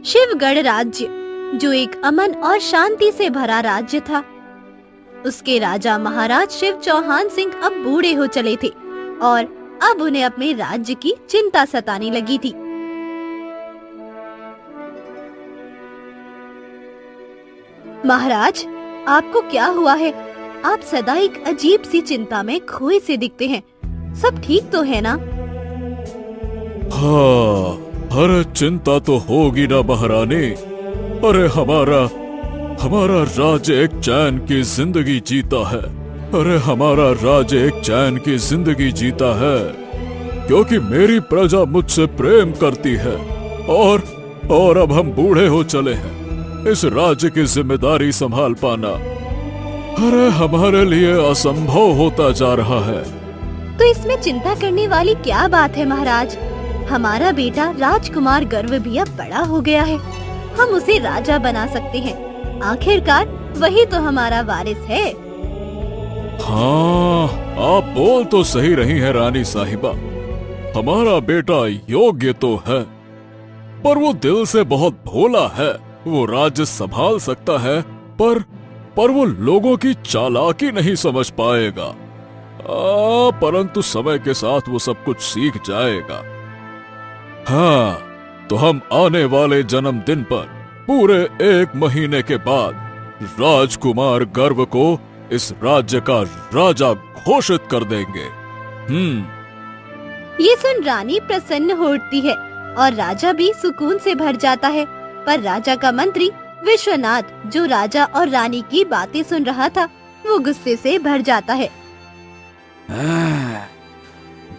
शिवगढ़ राज्य, जो एक अमन और शांति से भरा राज्य था। उसके राजा महाराज शिव चौहान सिंह अब बूढ़े हो चले थे और अब उन्हें अपने राज्य की चिंता सताने लगी थी। महाराज, आपको क्या हुआ है? आप सदा एक अजीब सी चिंता में खोए से दिखते हैं। सब ठीक तो है ना? हाँ, अरे चिंता तो होगी ना महारानी। अरे हमारा राज्य एक चैन की जिंदगी जीता है। अरे हमारा राज्य एक चैन की जिंदगी जीता है क्योंकि मेरी प्रजा मुझसे प्रेम करती है और अब हम बूढ़े हो चले हैं। इस राज्य की जिम्मेदारी संभाल पाना अरे हमारे लिए असंभव होता जा रहा है। तो इसमें चिंता करने वाली क्या बात है महाराज? हमारा बेटा राजकुमार गर्व भी अब बड़ा हो गया है। हम उसे राजा बना सकते हैं। आखिरकार वही तो हमारा वारिस है। हाँ, आप बोल तो सही रही हैं रानी साहिबा। हमारा बेटा योग्य तो है, पर वो दिल से बहुत भोला है। वो राज्य संभाल सकता है, पर वो लोगों की चालाकी नहीं समझ पाएगा। परंतु समय के साथ वो सब कुछ सीख जाएगा। हाँ, तो हम आने वाले जन्मदिन पर पूरे 1 महीने के बाद राजकुमार गर्व को इस राज्य का राजा घोषित कर देंगे। ये सुन रानी प्रसन्न हो उठती है और राजा भी सुकून से भर जाता है। पर राजा का मंत्री विश्वनाथ, जो राजा और रानी की बातें सुन रहा था, वो गुस्से से भर जाता है।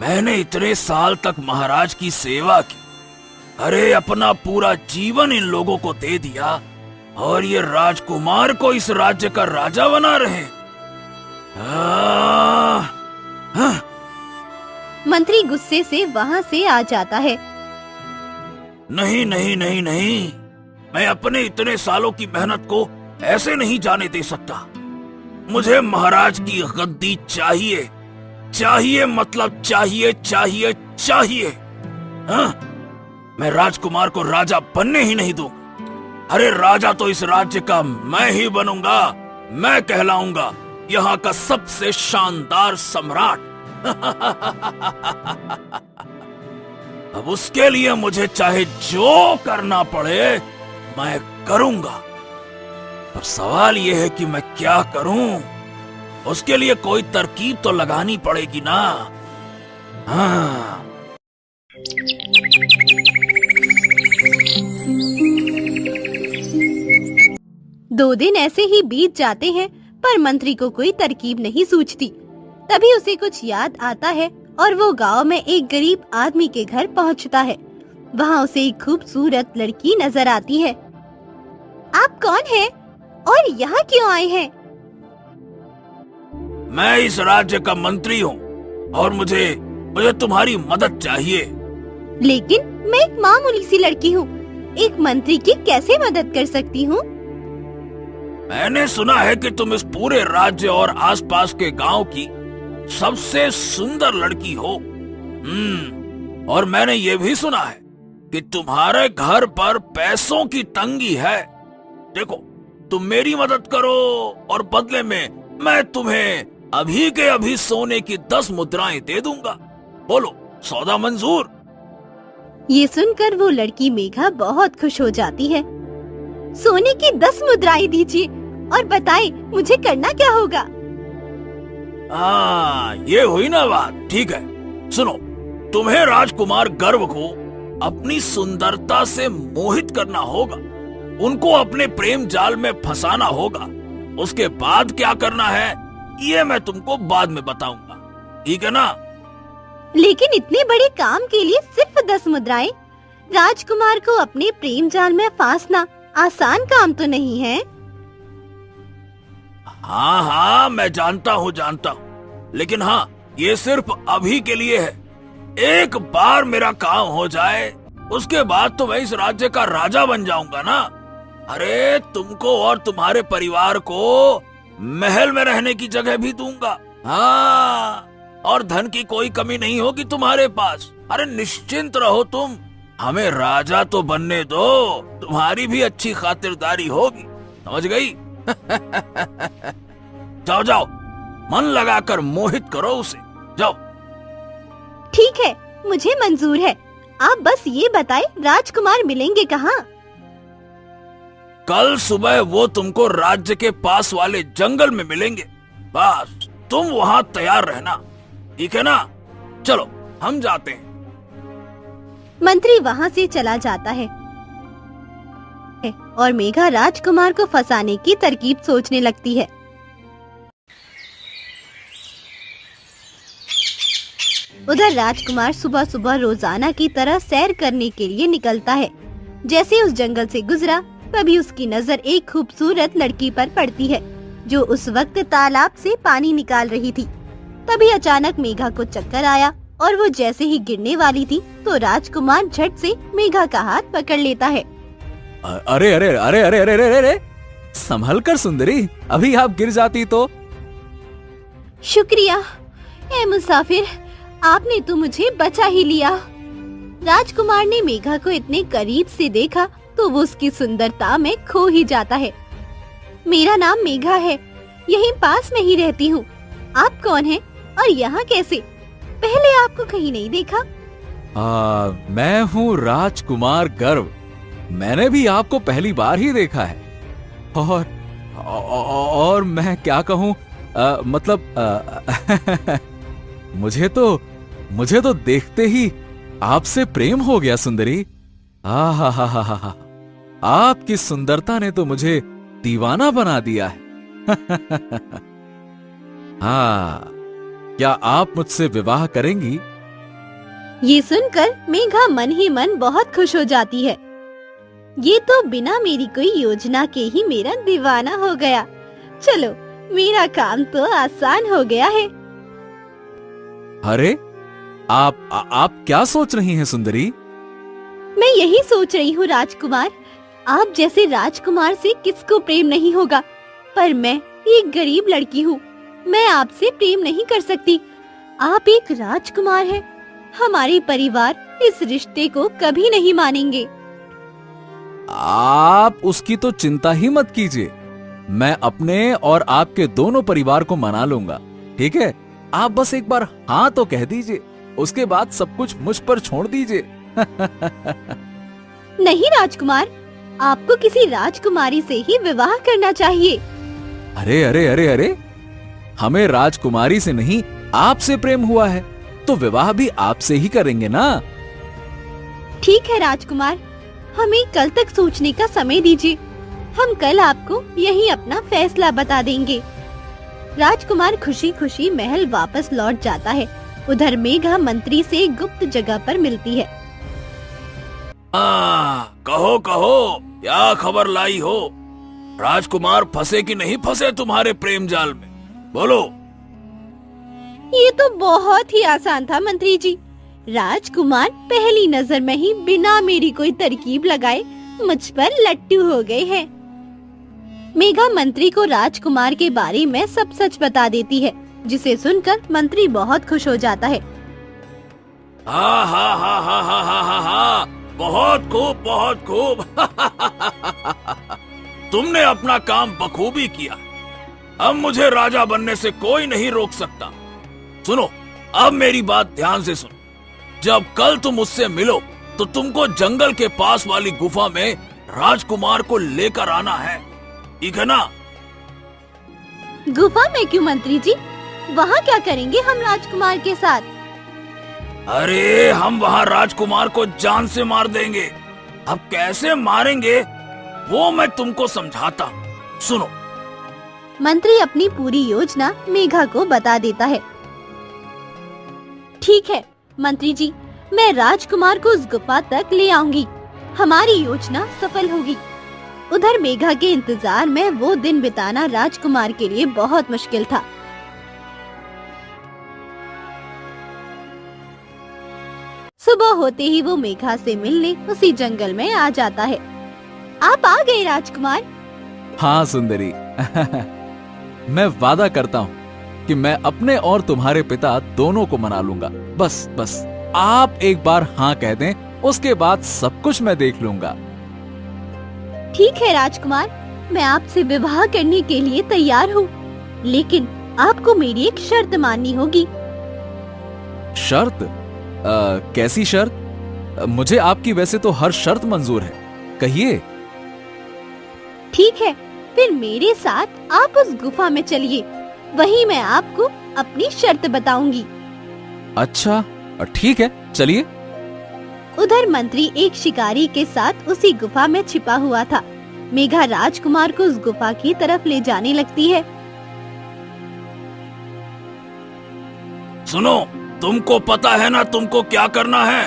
मैंने इतने साल तक महाराज की सेवा की, अरे अपना पूरा जीवन इन लोगों को दे दिया और ये राजकुमार को इस राज्य का राजा बना रहे। मंत्री गुस्से से वहाँ से आ जाता है। नहीं नहीं नहीं नहीं, मैं अपने इतने सालों की मेहनत को ऐसे नहीं जाने दे सकता। मुझे महाराज की गद्दी चाहिए, चाहिए मतलब चाहिए चाहिए चाहिए। हाँ? मैं राजकुमार को राजा बनने ही नहीं दूंगा। अरे राजा तो इस राज्य का मैं ही बनूंगा। मैं कहलाऊंगा यहाँ का सबसे शानदार सम्राट। अब उसके लिए मुझे चाहे जो करना पड़े मैं करूंगा। पर सवाल यह है कि मैं क्या करूं? उसके लिए कोई तरकीब तो लगानी पड़ेगी ना। हाँ। दो दिन ऐसे ही बीत जाते हैं, पर मंत्री को कोई तरकीब नहीं सूझती। तभी उसे कुछ याद आता है और वो गांव में एक गरीब आदमी के घर पहुंचता है। वहाँ उसे एक खूबसूरत लड़की नजर आती है। आप कौन हैं और यहाँ क्यों आए हैं? मैं इस राज्य का मंत्री हूँ और मुझे तुम्हारी मदद चाहिए। लेकिन मैं एक मामूली सी लड़की हूँ, एक मंत्री की कैसे मदद कर सकती हूँ? मैंने सुना है कि तुम इस पूरे राज्य और आसपास के गांव की सबसे सुंदर लड़की हो। और मैंने ये भी सुना है कि तुम्हारे घर पर पैसों की तंगी है। देखो, तुम मेरी मदद करो और बदले में मैं तुम्हें अभी के अभी सोने की 10 मुद्राएं दे दूंगा। बोलो, सौदा मंजूर? ये सुनकर वो लड़की मेघा बहुत खुश हो जाती है। सोने की 10 मुद्राएं दीजिए और बताएं मुझे करना क्या होगा। ये हुई ना बात। ठीक है, सुनो, तुम्हें राजकुमार गर्व को अपनी सुंदरता से मोहित करना होगा, उनको अपने प्रेम जाल में फंसाना होगा। उसके बाद क्या करना है ये मैं तुमको बाद में बताऊंगा, ठीक है ना? लेकिन इतने बड़े काम के लिए सिर्फ 10 मुद्राएं? राजकुमार को अपने प्रेम जाल में फांसना आसान काम तो नहीं है। हाँ, मैं जानता हूँ, लेकिन हाँ, ये सिर्फ अभी के लिए है। एक बार मेरा काम हो जाए, उसके बाद तो मैं इस राज्य का राजा बन जाऊंगा ना। अरे तुमको और तुम्हारे परिवार को महल में रहने की जगह भी दूंगा। हाँ, और धन की कोई कमी नहीं होगी तुम्हारे पास। अरे निश्चिंत रहो तुम। हमें राजा तो बनने दो, तुम्हारी भी अच्छी खातिरदारी होगी, समझ गई? जाओ जाओ, मन लगाकर मोहित करो उसे, जाओ। ठीक है, मुझे मंजूर है। आप बस ये बताएं, राजकुमार मिलेंगे कहाँ? कल सुबह वो तुमको राज्य के पास वाले जंगल में मिलेंगे। बस तुम वहाँ तैयार रहना, ठीक है ना? चलो हम जाते हैं। मंत्री वहाँ से चला जाता है और मेघा राजकुमार को फंसाने की तरकीब सोचने लगती है। उधर राजकुमार सुबह सुबह रोजाना की तरह सैर करने के लिए निकलता है। जैसे उस जंगल से गुजरा, तभी उसकी नजर एक खूबसूरत लड़की पर पड़ती है, जो उस वक्त तालाब से पानी निकाल रही थी। तभी अचानक मेघा को चक्कर आया और वो जैसे ही गिरने वाली थी, तो राजकुमार झट से मेघा का हाथ पकड़ लेता है। अरे अरे अरे अरे अरे अरे अरे, संभल कर सुंदरी, अभी आप गिर जाती तो। शुक्रिया ए मुसाफिर, आपने तो मुझे बचा ही लिया। राजकुमार ने मेघा को इतने करीब से देखा तो वो उसकी सुंदरता में खो ही जाता है। मेरा नाम मेघा है, यहीं पास में ही रहती हूँ। आप कौन हैं और यहाँ कैसे? पहले आपको कहीं नहीं देखा। मैं हूँ राजकुमार गर्व। मैंने भी आपको पहली बार ही देखा है। और मैं क्या कहूँ, मतलब मुझे तो देखते ही आपसे प्रेम हो गया सुंदरी। आहा, आपकी सुंदरता ने तो मुझे दीवाना बना दिया है। हाँ, क्या आप मुझसे विवाह करेंगी? ये सुनकर मेघा मन ही मन बहुत खुश हो जाती है। ये तो बिना मेरी कोई योजना के ही मेरा दीवाना हो गया। चलो, मेरा काम तो आसान हो गया है। अरे, आप क्या सोच रही हैं सुंदरी? मैं यही सोच रही हूँ राजकुमार, आप जैसे राजकुमार से किसको प्रेम नहीं होगा, पर मैं एक गरीब लड़की हूँ, मैं आपसे प्रेम नहीं कर सकती। आप एक राजकुमार हैं, हमारे परिवार इस रिश्ते को कभी नहीं मानेंगे। आप उसकी तो चिंता ही मत कीजिए, मैं अपने और आपके दोनों परिवार को मना लूंगा, ठीक है? आप बस एक बार हाँ तो कह दीजिए, उसके बाद सब कुछ मुझ पर छोड़ दीजिए। नहीं राजकुमार, आपको किसी राजकुमारी से ही विवाह करना चाहिए। अरे अरे अरे अरे, हमें राजकुमारी से नहीं आपसे प्रेम हुआ है, तो विवाह भी आपसे ही करेंगे ना। ठीक है राजकुमार, हमें कल तक सोचने का समय दीजिए, हम कल आपको यही अपना फैसला बता देंगे। राजकुमार खुशी खुशी महल वापस लौट जाता है। उधर मेघा मंत्री से एक गुप्त जगह पर मिलती है। कहो कहो, क्या खबर लाई हो? राजकुमार फंसे कि नहीं फंसे तुम्हारे प्रेम जाल में, बोलो। ये तो बहुत ही आसान था मंत्री जी। राजकुमार पहली नजर में ही बिना मेरी कोई तरकीब लगाए मुझ पर लट्टू हो गए हैं। मेघा मंत्री को राजकुमार के बारे में सब सच बता देती है, जिसे सुनकर मंत्री बहुत खुश हो जाता है। हा हा हा हा हा हा हा हा, बहुत खूब, बहुत खूब। तुमने अपना काम बखूबी किया। अब मुझे राजा बनने से कोई नहीं रोक सकता। सुनो, अब मेरी बात ध्यान से सुनो। जब कल तुम मुझसे मिलो तो तुमको जंगल के पास वाली गुफा में राजकुमार को लेकर आना है, ठीक है ना? गुफा में क्यों मंत्री जी? वहाँ क्या करेंगे हम राजकुमार के साथ? अरे, हम वहाँ राजकुमार को जान से मार देंगे। अब कैसे मारेंगे वो मैं तुमको समझाता हूँ, सुनो। मंत्री अपनी पूरी योजना मेघा को बता देता है। ठीक है मंत्री जी, मैं राजकुमार को उस गुफा तक ले आऊंगी, हमारी योजना सफल होगी। उधर मेघा के इंतजार में वो दिन बिताना राजकुमार के लिए बहुत मुश्किल था। सुबह होते ही वो मेघा से मिलने उसी जंगल में आ जाता है। आप आ गए राजकुमार? हाँ सुंदरी। मैं वादा करता हूँ कि मैं अपने और तुम्हारे पिता दोनों को मना लूंगा। बस आप एक बार हाँ कह दें उसके बाद सब कुछ मैं देख लूंगा। ठीक है राजकुमार, मैं आपसे विवाह करने के लिए तैयार हूँ, लेकिन आपको मेरी एक शर्त माननी होगी। शर्त? कैसी शर्त? मुझे आपकी वैसे तो हर शर्त मंजूर है, कहिए। ठीक है, फिर मेरे साथ आप उस गुफा में चलिए, वहीं मैं आपको अपनी शर्त बताऊंगी। अच्छा ठीक है, चलिए। उधर मंत्री एक शिकारी के साथ उसी गुफा में छिपा हुआ था। मेघा राजकुमार को उस गुफा की तरफ ले जाने लगती है। सुनो, तुमको पता है ना तुमको क्या करना है?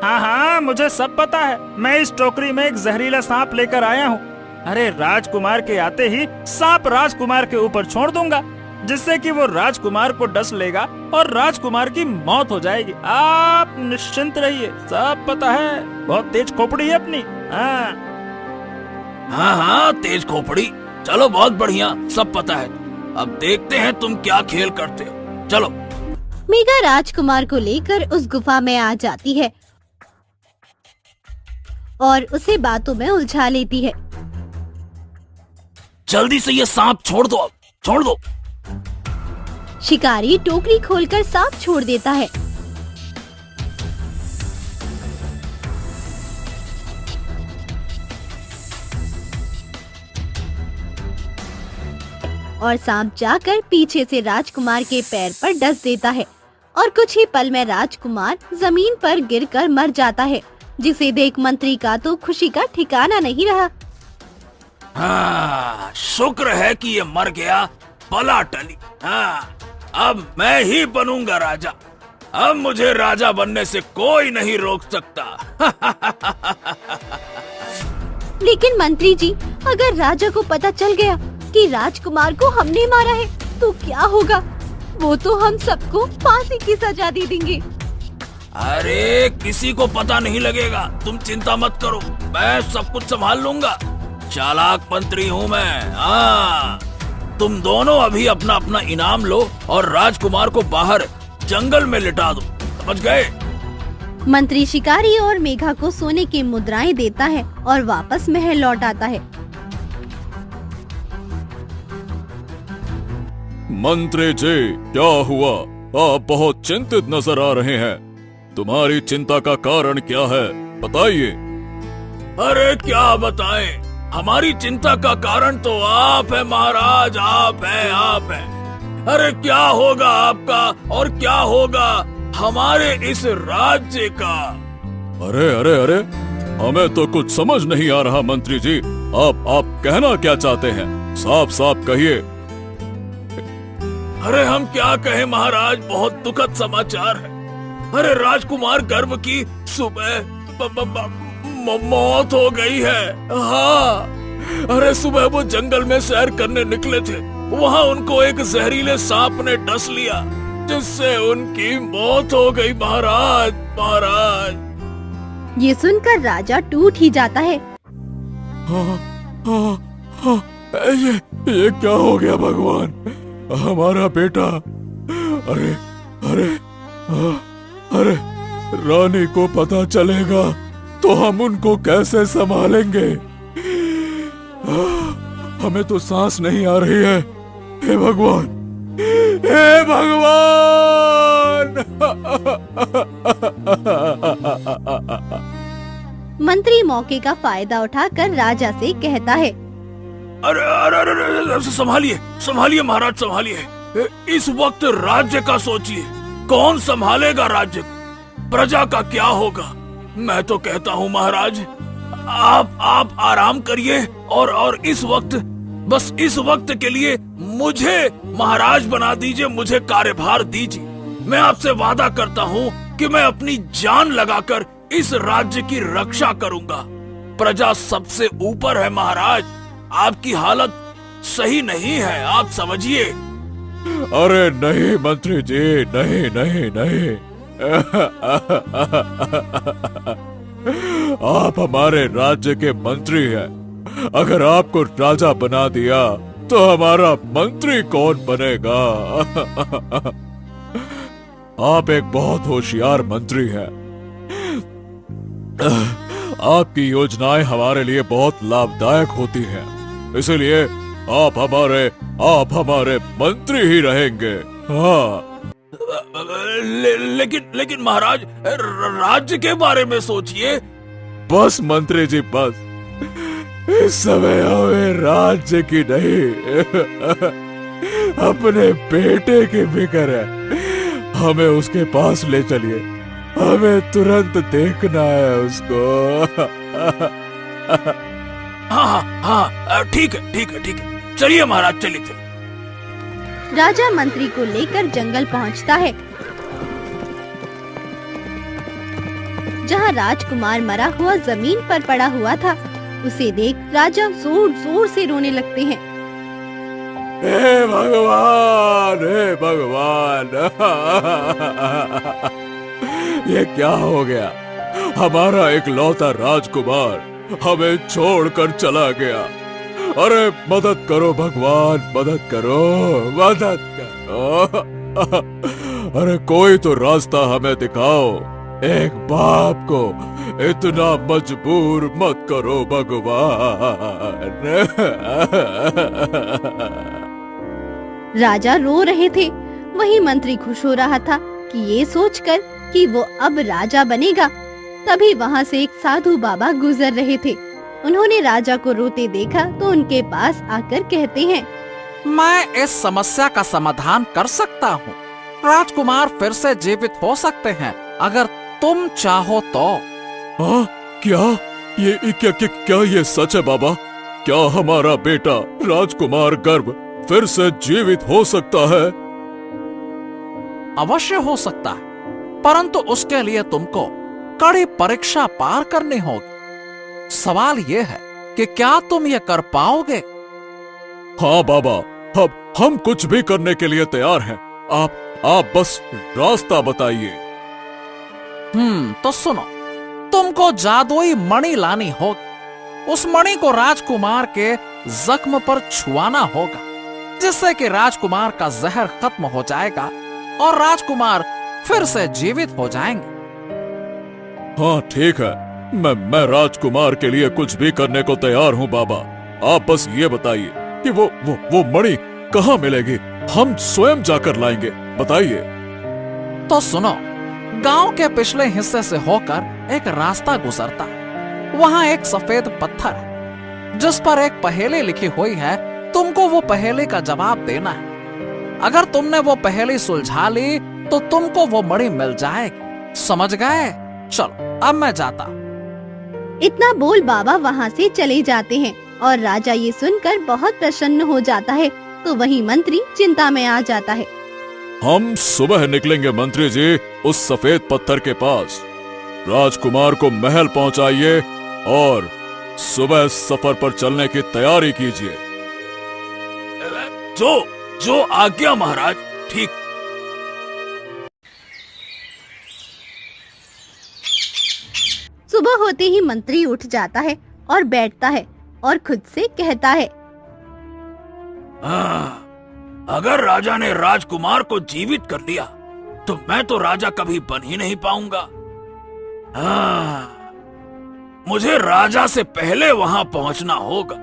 हाँ हाँ, मुझे सब पता है। मैं इस टोकरी में एक जहरीला सांप लेकर आया हूँ। अरे राजकुमार के आते ही सांप राजकुमार के ऊपर छोड़ दूंगा, जिससे कि वो राजकुमार को डस लेगा और राजकुमार की मौत हो जाएगी। आप निश्चिंत रहिए, सब पता है। बहुत तेज खोपड़ी है अपनी। हाँ हाँ, तेज खोपड़ी। चलो, बहुत बढ़िया, सब पता है। अब देखते हैं तुम क्या खेल करते हो। चलो। मेघा राजकुमार को लेकर उस गुफा में आ जाती है और उसे बातों में उलझा लेती है। जल्दी से ये सांप छोड़ दो, अब छोड़ दो। शिकारी टोकरी खोलकर सांप छोड़ देता है। और सांप जाकर पीछे से राजकुमार के पैर पर डस देता है और कुछ ही पल में राजकुमार जमीन पर गिरकर मर जाता है, जिसे देख मंत्री का तो खुशी का ठिकाना नहीं रहा। हाँ, शुक्र है कि ये मर गया, बला टली। हाँ, अब मैं ही बनूंगा राजा। अब मुझे राजा बनने से कोई नहीं रोक सकता। लेकिन मंत्री जी, अगर राजा को पता चल गया कि राजकुमार को हमने मारा है तो क्या होगा? वो तो हम सबको फांसी की सजा दे देंगे। अरे किसी को पता नहीं लगेगा, तुम चिंता मत करो, मैं सब कुछ संभाल लूंगा। चालाक मंत्री हूँ मैं। हाँ, तुम दोनों अभी अपना अपना इनाम लो और राजकुमार को बाहर जंगल में लिटा दो, समझ गए? मंत्री शिकारी और मेघा को सोने की मुद्राएं देता है और वापस महल लौट आता है। मंत्री जी, क्या हुआ? आप बहुत चिंतित नजर आ रहे हैं। तुम्हारी चिंता का कारण क्या है, बताइए। अरे क्या बताएं, हमारी चिंता का कारण तो आप है महाराज, आप है। अरे क्या होगा आपका और क्या होगा हमारे इस राज्य का? अरे अरे अरे, हमें तो कुछ समझ नहीं आ रहा मंत्री जी। आप कहना क्या चाहते हैं? साफ साफ कहिए। अरे हम क्या कहें महाराज, बहुत दुखद समाचार है। अरे राजकुमार गर्भ की सुबह मौत हो गई है। हाँ, अरे सुबह वो जंगल में सैर करने निकले थे, वहाँ उनको एक जहरीले सांप ने डस लिया, जिससे उनकी मौत हो गई महाराज। ये सुनकर राजा टूट ही जाता है। ये क्या हो गया भगवान, हमारा बेटा। अरे अरे अरे, रानी को पता चलेगा तो हम उनको कैसे संभालेंगे? हमें तो सांस नहीं आ रही है। हे भगवान, हे भगवान। मंत्री मौके का फायदा उठाकर राजा से कहता है, अरे अरे अरे, संभालिए महाराज, संभालिए। इस वक्त राज्य का सोचिए, कौन संभालेगा राज्य को? प्रजा का क्या होगा? मैं तो कहता हूँ महाराज, आप आराम करिए और इस वक्त, बस इस वक्त के लिए मुझे महाराज बना दीजिए, मुझे कार्यभार दीजिए। मैं आपसे वादा करता हूँ कि मैं अपनी जान लगाकर इस राज्य की रक्षा करूंगा। प्रजा सबसे ऊपर है महाराज, आपकी हालत सही नहीं है, आप समझिए। अरे नहीं मंत्री जी, नहीं नहीं नहीं। आप हमारे राज्य के मंत्री हैं। अगर आपको राजा बना दिया तो हमारा मंत्री कौन बनेगा? आप एक बहुत होशियार मंत्री हैं। आपकी योजनाएं हमारे लिए बहुत लाभदायक होती हैं, इसलिए आप हमारे मंत्री ही रहेंगे। हाँ। लेकिन महाराज, राज्य के बारे में सोचिए। बस मंत्री जी, बस इस समय हमें राज्य की नहीं अपने बेटे की फिक्र है। हमें उसके पास ले चलिए, हमें तुरंत देखना है उसको। हाँ, ठीक है, चलिए महाराज, चलिए। राजा मंत्री को लेकर जंगल पहुंचता है, जहां राजकुमार मरा हुआ जमीन पर पड़ा हुआ था। उसे देख राजा जोर जोर से रोने लगते हैं। हे भगवान, हे भगवान, ये क्या हो गया? हमारा इकलौता राजकुमार हमें छोड़कर चला गया। अरे मदद करो भगवान, मदद करो। अरे कोई तो रास्ता हमें दिखाओ। एक बाप को इतना मजबूर मत करो भगवान। राजा रो रहे थे, वही मंत्री खुश हो रहा था कि ये सोचकर कि वो अब राजा बनेगा। तभी वहाँ से एक साधु बाबा गुजर रहे थे। उन्होंने राजा को रोते देखा तो उनके पास आकर कहते हैं, मैं इस समस्या का समाधान कर सकता हूँ। राजकुमार फिर से जीवित हो सकते हैं अगर तुम चाहो तो। हाँ, क्या ये सच है बाबा? क्या हमारा बेटा राजकुमार गर्भ फिर से जीवित हो सकता है? अवश्य हो सकता है, परंतु उसके लिए तुमको कड़ी परीक्षा पार करनी होगी। सवाल ये है कि क्या तुम ये कर पाओगे? हाँ बाबा, हम कुछ भी करने के लिए तैयार हैं। आप बस रास्ता बताइए। तो सुनो, तुमको जादुई मणि लानी होगी। उस मणि को राजकुमार के जख्म पर छुआना होगा, जिससे कि राजकुमार का जहर खत्म हो जाएगा और राजकुमार फिर से जीवित हो जाएंगे। हाँ ठीक है, मैं राजकुमार के लिए कुछ भी करने को तैयार हूँ बाबा। आप बस ये बताइए कि वो मणि कहाँ मिलेगी? हम स्वयं जाकर लाएंगे, बताइए। तो सुनो, गांव के पिछले हिस्से से होकर एक रास्ता गुजरता है। वहां एक सफेद पत्थर है जिस पर एक पहेली लिखी हुई है। तुमको वो पहेली का जवाब देना है। अगर तुमने वो पहेली सुलझा ली तो तुमको वो मणि मिल जाएगी। समझ गए? चलो अब मैं जाता। इतना बोल बाबा वहाँ से चले जाते हैं और राजा ये सुनकर बहुत प्रसन्न हो जाता है। तो वही मंत्री चिंता में आ जाता है। हम सुबह निकलेंगे मंत्री जी उस सफेद पत्थर के पास। राजकुमार को महल पहुंचाइए और सुबह सफर पर चलने की तैयारी कीजिए। जो आज्ञा महाराज। ठीक। सुबह होते ही मंत्री उठ जाता है और बैठता है और खुद से कहता है, अगर राजा ने राजकुमार को जीवित कर लिया तो मैं तो राजा कभी बन ही नहीं पाऊंगा। मुझे राजा से पहले वहां पहुंचना होगा।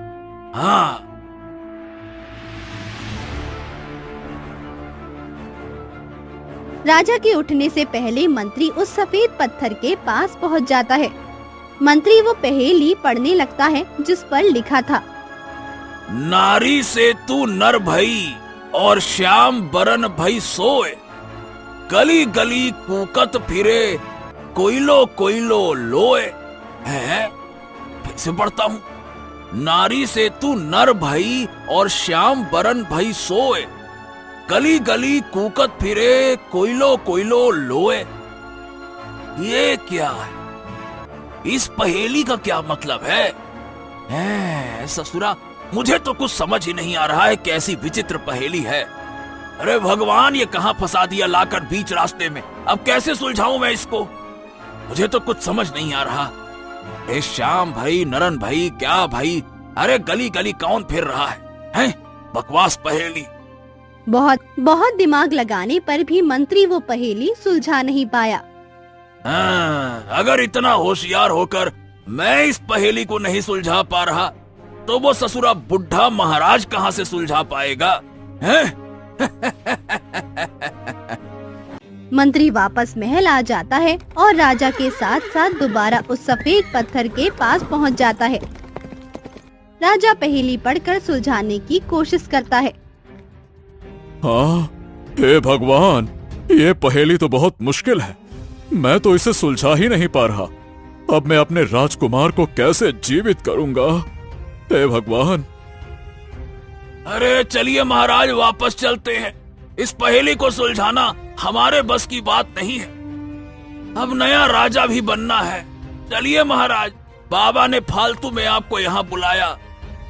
राजा के उठने से पहले मंत्री उस सफेद पत्थर के पास पहुंच जाता है। मंत्री वो पहेली पढ़ने लगता है जिस पर लिखा था, नारी से तू नर भई और श्याम बरन भई सोए, गली गली कूकत फिरे कोयलो कोयलो लोए। है फिर से पढ़ता हूँ, नारी से तू नर भई और श्याम बरन भई सोए, गली गली कूकत फिरे कोयलो कोयलो लोए। ये क्या है? इस पहेली का क्या मतलब है? ससुरा, मुझे तो कुछ समझ ही नहीं आ रहा है। कैसी विचित्र पहेली है। अरे भगवान, ये कहाँ फंसा दिया लाकर बीच रास्ते में। अब कैसे सुलझाऊं मैं इसको? मुझे तो कुछ समझ नहीं आ रहा। ए श्याम भाई, नरन भाई, क्या भाई? अरे गली गली कौन फिर रहा है? बकवास पहेली। बहुत दिमाग लगाने पर भी मंत्री वो पहेली सुलझा नहीं पाया। अगर इतना होशियार होकर मैं इस पहेली को नहीं सुलझा पा रहा तो वो ससुरा बुढ़ा महाराज कहाँ से सुलझा पाएगा, हैं? मंत्री वापस महल आ जाता है और राजा के साथ साथ दोबारा उस सफेद पत्थर के पास पहुंच जाता है। राजा पहेली पढ़कर सुलझाने की कोशिश करता है। हाँ, हे भगवान, ये पहेली तो बहुत मुश्किल है। मैं तो इसे सुलझा ही नहीं पा रहा। अब मैं अपने राजकुमार को कैसे जीवित करूंगा? हे भगवान। अरे चलिए महाराज, वापस चलते हैं। इस पहेली को सुलझाना हमारे बस की बात नहीं है। अब नया राजा भी बनना है। चलिए महाराज, बाबा ने फालतू में आपको यहाँ बुलाया।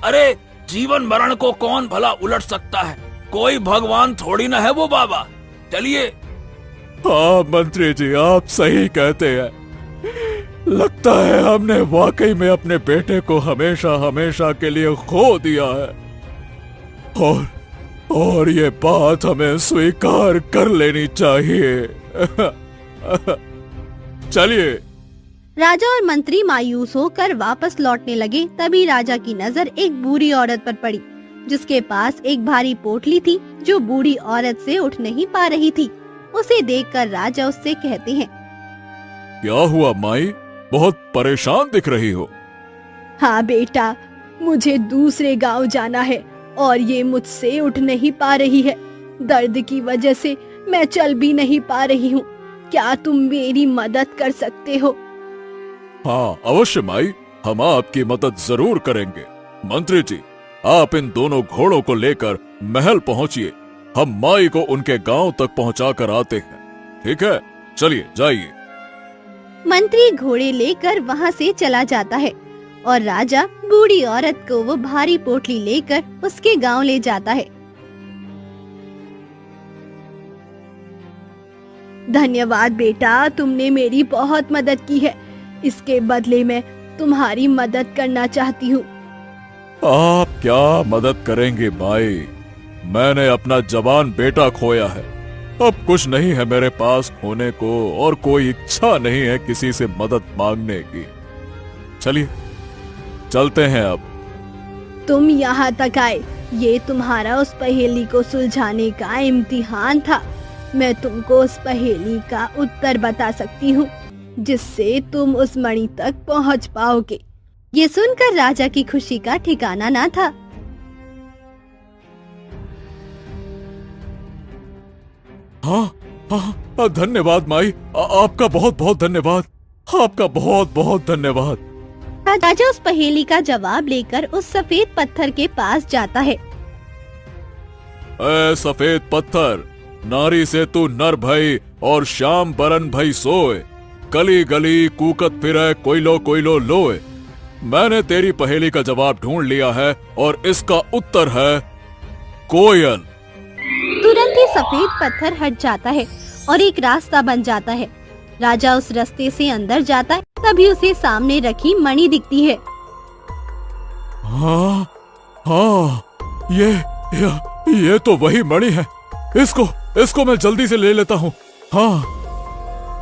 अरे जीवन मरण को कौन भला उलट सकता है? कोई भगवान थोड़ी ना है वो बाबा। चलिए। हाँ मंत्री जी, आप सही कहते हैं। लगता है हमने वाकई में अपने बेटे को हमेशा हमेशा के लिए खो दिया है और ये बात हमें स्वीकार कर लेनी चाहिए। चलिए। राजा और मंत्री मायूस होकर वापस लौटने लगे। तभी राजा की नजर एक बूढ़ी औरत पर पड़ी जिसके पास एक भारी पोटली थी जो बूढ़ी औरत से उठ नहीं पा रही थी। उसे देखकर राजा उससे कहते हैं, क्या हुआ माई, बहुत परेशान दिख रही हो? हाँ बेटा, मुझे दूसरे गांव जाना है और ये मुझसे उठ नहीं पा रही है। दर्द की वजह से मैं चल भी नहीं पा रही हूँ। क्या तुम मेरी मदद कर सकते हो? हाँ अवश्य माई, हम आपकी मदद जरूर करेंगे। मंत्री जी, आप इन दोनों घोड़ों को लेकर महल पहुंचिए। हम माई को उनके गांव तक पहुंचा कर आते हैं। ठीक है, चलिए जाइए। मंत्री घोड़े लेकर वहाँ से चला जाता है और राजा बूढ़ी औरत को वो भारी पोटली लेकर उसके गांव ले जाता है। धन्यवाद बेटा, तुमने मेरी बहुत मदद की है। इसके बदले में तुम्हारी मदद करना चाहती हूँ। आप क्या मदद करेंगे माई? मैंने अपना जवान बेटा खोया है। अब कुछ नहीं है मेरे पास खोने को और कोई इच्छा नहीं है किसी से मदद मांगने की। चलिए चलते हैं अब। तुम यहाँ तक आए, ये तुम्हारा उस पहेली को सुलझाने का इम्तिहान था। मैं तुमको उस पहेली का उत्तर बता सकती हूँ जिससे तुम उस मणि तक पहुँच पाओगे। ये सुनकर राजा की खुशी का ठिकाना ना था। हाँ हाँ, धन्यवाद माई, आपका बहुत बहुत धन्यवाद। आपका बहुत बहुत धन्यवाद। राजा उस पहेली का जवाब लेकर उस सफेद पत्थर के पास जाता है। ऐ सफेद पत्थर, नारी से तू नर भई और श्याम बरन भई सोए, गली गली कूकत फिरे कोयलो कोयलो लोए। मैंने तेरी पहेली का जवाब ढूंढ लिया है और इसका उत्तर है कोयल। तुरंत ही सफेद पत्थर हट जाता है और एक रास्ता बन जाता है। राजा उस रास्ते से अंदर जाता है, तभी उसे सामने रखी मणि दिखती है। हाँ हाँ, ये तो वही मणि है। इसको मैं जल्दी से ले लेता हूँ। हाँ।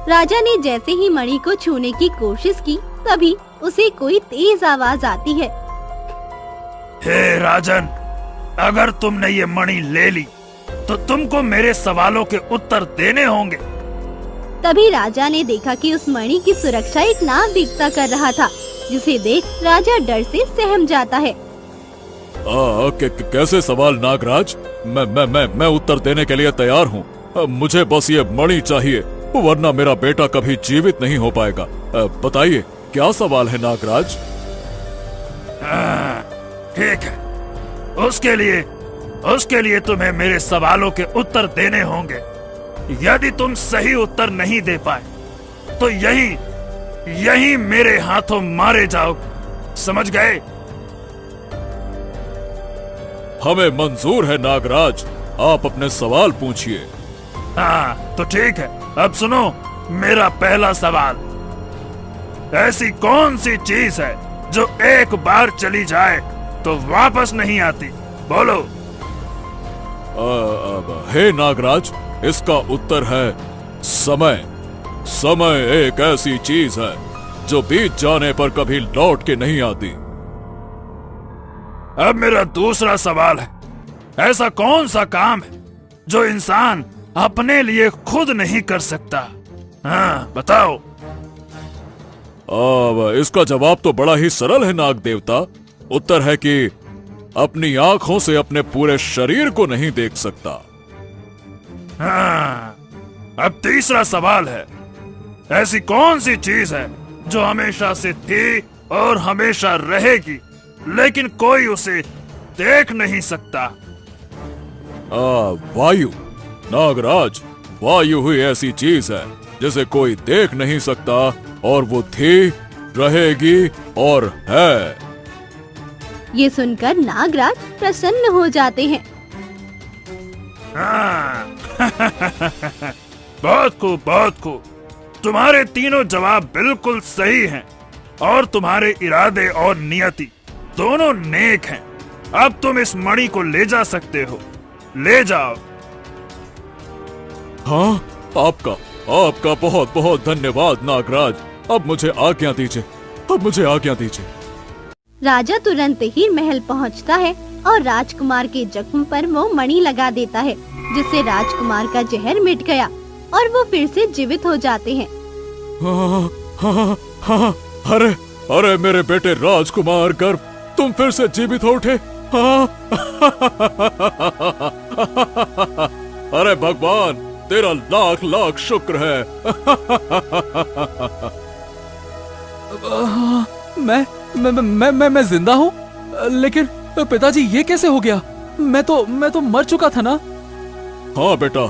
राजा ने जैसे ही मणि को छूने की कोशिश की, तभी उसे कोई तेज आवाज आती है। हे राजन, अगर तुमने ये मणि ले ली तो तुमको मेरे सवालों के उत्तर देने होंगे। तभी राजा ने देखा कि उस मणि की सुरक्षा एक नाग देवता कर रहा था, जिसे देख राजा डर से सहम जाता है। कैसे सवाल नागराज? मैं उत्तर देने के लिए तैयार हूँ। मुझे बस ये मणि चाहिए, वरना मेरा बेटा कभी जीवित नहीं हो पाएगा। बताइए क्या सवाल है नागराज? ठीक है, उसके लिए तुम्हें मेरे सवालों के उत्तर देने होंगे। यदि तुम सही उत्तर नहीं दे पाए तो यही मेरे हाथों मारे जाओगे। समझ गए? हमें मंजूर है नागराज, आप अपने सवाल पूछिए। हाँ तो ठीक है, अब सुनो मेरा पहला सवाल। ऐसी कौन सी चीज है जो एक बार चली जाए तो वापस नहीं आती? बोलो। हे नागराज, इसका उत्तर है समय। समय एक ऐसी चीज है जो बीत जाने पर कभी लौट के नहीं आती। अब मेरा दूसरा सवाल है, ऐसा कौन सा काम है जो इंसान अपने लिए खुद नहीं कर सकता? हाँ, बताओ। अब इसका जवाब तो बड़ा ही सरल है नाग देवता। उत्तर है कि अपनी आंखों से अपने पूरे शरीर को नहीं देख सकता। हाँ, अब तीसरा सवाल है, ऐसी कौन सी चीज है जो हमेशा से थी और हमेशा रहेगी, लेकिन कोई उसे देख नहीं सकता? वायु। नागराज, वायु ही ऐसी चीज है जिसे कोई देख नहीं सकता और वो थी, रहेगी और है। ये सुनकर नागराज प्रसन्न हो जाते हैं। हाँ। बहुत खूब, बहुत खूब। तुम्हारे तीनों जवाब बिल्कुल सही हैं और तुम्हारे इरादे और नियति दोनों नेक हैं। अब तुम इस मणि को ले जा सकते हो, ले जाओ। हाँ, आपका बहुत बहुत धन्यवाद नागराज। अब मुझे आज्ञा दीजिए, अब मुझे आज्ञा दीजिए। राजा तुरंत ही महल पहुंचता है और राजकुमार के जख्म पर वो मणि लगा देता है, जिससे राजकुमार का जहर मिट गया और वो फिर से जीवित हो जाते हैं। हाँ, हाँ, हाँ, अरे अरे मेरे बेटे राजकुमार गर्भ, तुम फिर से जीवित हो उठे। हाँ। अरे भगवान, तेरा लाख लाख शुक्र है। मैं जिंदा हूँ, लेकिन पिताजी ये कैसे हो गया? मैं तो मर चुका था ना। हाँ बेटा,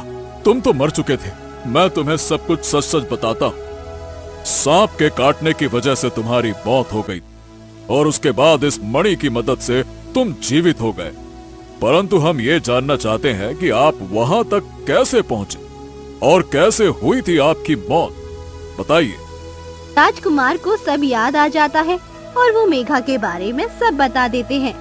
तुम तो मर चुके थे। मैं तुम्हें सब कुछ सच सच बताता हूँ। सांप के काटने की वजह से तुम्हारी मौत हो गई और उसके बाद इस मणि की मदद से तुम जीवित हो गए। परंतु हम ये जानना चाहते हैं कि आप वहां तक कैसे पहुंचे और कैसे हुई थी आपकी मौत, बताइए। राजकुमार को सब याद आ जाता है और वो मेघा के बारे में सब बता देते हैं।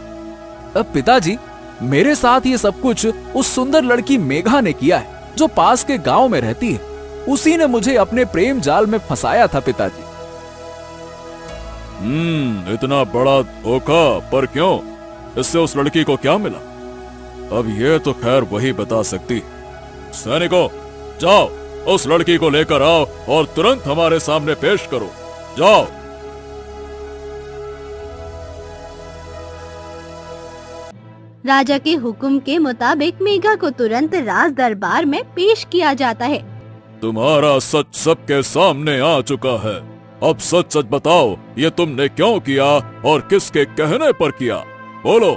पिताजी, मेरे साथ ये सब कुछ उस सुंदर लड़की मेघा ने किया है, जो पास के गांव में रहती है। उसी ने मुझे अपने प्रेम जाल में फंसाया था पिताजी। इतना बड़ा धोखा, पर क्यों? इससे उस लड़की को क्या मिला? अब ये तो खैर वही बता सकती। सैनिकों, जाओ उस लड़की को लेकर आओ और तुरंत हमारे सामने पेश करो। जाओ। राजा के हुक्म के मुताबिक मेघा को तुरंत राज दरबार में पेश किया जाता है। तुम्हारा सच सबके सामने आ चुका है। अब सच सच बताओ, ये तुमने क्यों किया और किसके कहने पर किया? बोलो।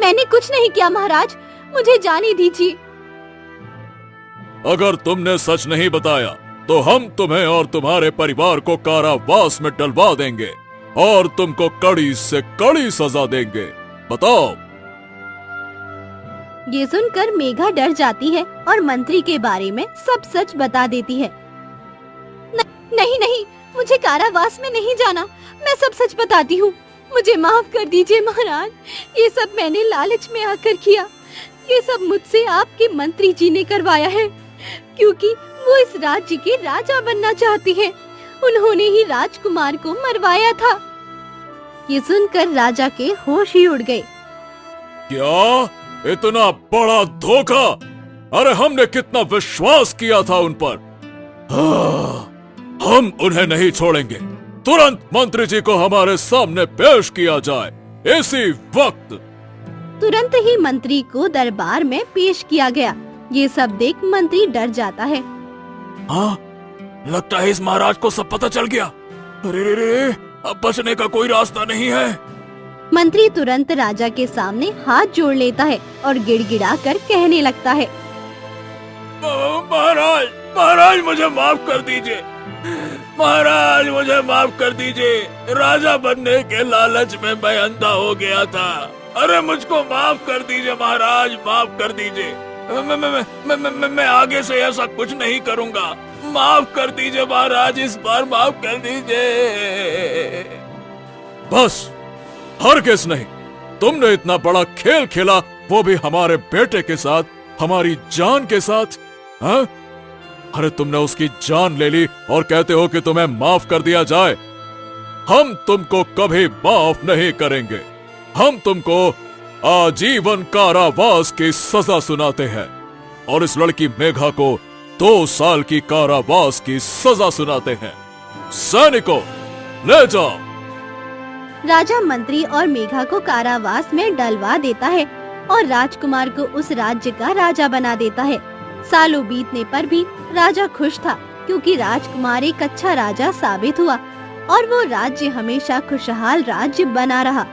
मैंने कुछ नहीं किया महाराज, मुझे जाने दीजिए। अगर तुमने सच नहीं बताया तो हम तुम्हें और तुम्हारे परिवार को कारावास में डलवा देंगे और तुमको कड़ी से कड़ी सजा देंगे। बताओ। ये सुनकर मेघा डर जाती है और मंत्री के बारे में सब सच बता देती है। नहीं नहीं, मुझे कारावास में नहीं जाना, मैं सब सच बताती हूँ। मुझे माफ कर दीजिए महाराज, ये सब मैंने लालच में आकर किया। ये सब मुझसे आपके मंत्री जी ने करवाया है, क्योंकि वो इस राज्य के राजा बनना चाहती हैं। उन्होंने ही राजकुमार को मरवाया था। ये सुनकर राजा के होश ही उड़ गए। क्या? इतना बड़ा धोखा! अरे हमने कितना विश्वास किया था उन पर। हम उन्हें नहीं छोड़ेंगे। तुरंत मंत्री जी को हमारे सामने पेश किया जाए, इसी वक्त। तुरंत ही मंत्री को दरबार में पेश किया गया। ये सब देख मंत्री डर जाता है। हाँ, लगता है इस महाराज को सब पता चल गया। अरे रे, अब बचने का कोई रास्ता नहीं है। मंत्री तुरंत राजा के सामने हाथ जोड़ लेता है और गिड़गिड़ा कर कहने लगता है, महाराज, महाराज मुझे माफ कर दीजिए। महाराज मुझे माफ कर दीजिए। राजा बनने के लालच में मैं अंधा हो गया था। अरे मुझको माफ कर दीजिए महाराज, माफ कर दीजिए। मैं आगे से ऐसा कुछ नहीं करूंगा। माफ कर दीजिए महाराज, इस बार माफ कर दीजिए। बस, हरगिज़ नहीं। तुमने इतना बड़ा खेल खेला, वो भी हमारे बेटे के साथ, हमारी जान के साथ। हाँ? अरे तुमने उसकी जान ले ली और कहते हो कि तुम्हें माफ कर दिया जाए। हम तुमको कभी माफ नहीं करेंगे। हम तुमको आजीवन कारावास की सजा सुनाते हैं और इस लड़की मेघा को 2 साल की कारावास की सजा सुनाते हैं। सैनिकों, ले जाओ। राजा मंत्री और मेघा को कारावास में डलवा देता है और राजकुमार को उस राज्य का राजा बना देता है। सालों बीतने पर भी राजा खुश था, क्योंकि राजकुमार एक अच्छा राजा साबित हुआ और वो राज्य हमेशा खुशहाल राज्य बना रहा।